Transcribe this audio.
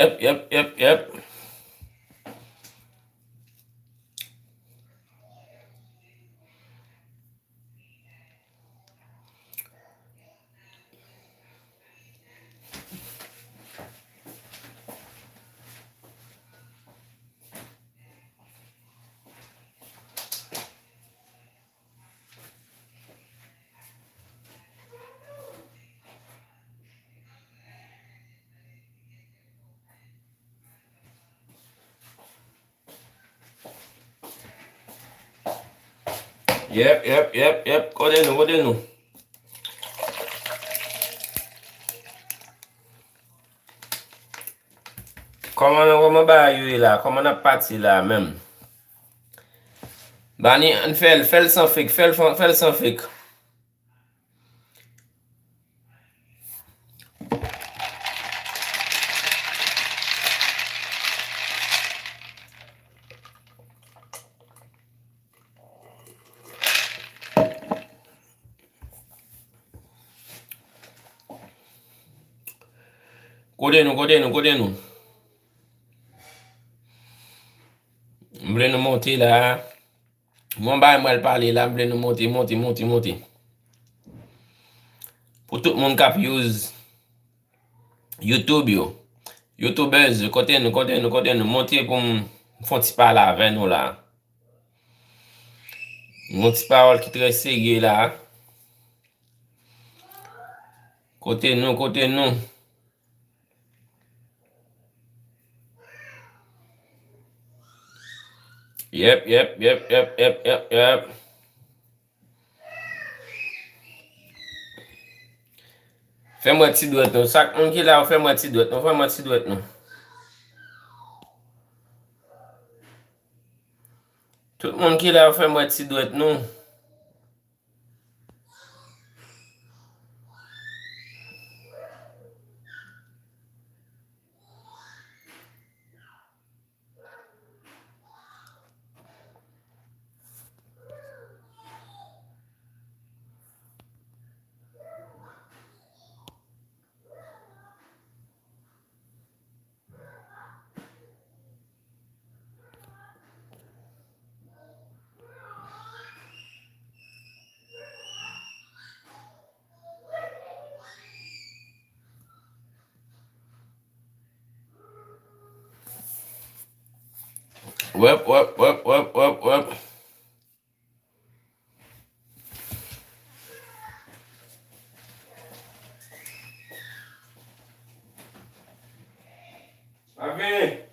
Yep. Yep. Kote nou. Koman ba yu la? Koman ap pati la men? Bani, an fel san fik. Fel san fik. Kote nou. Mble nou monti la. Mwen ba mwel pale la, mble nou monti. Pour tout moun kap use YouTube yo. YouTubers, kote nou. Monti pou fon ti pale ave nou la. Mon ti parole ki tre sege la. Kote nou. Yep. Fais-moi ti doit nou. Sak moun ki la ou fais-moi ti doit nou. Tout moun ki la ou fais-moi ti doit nou. Wep. Aveni.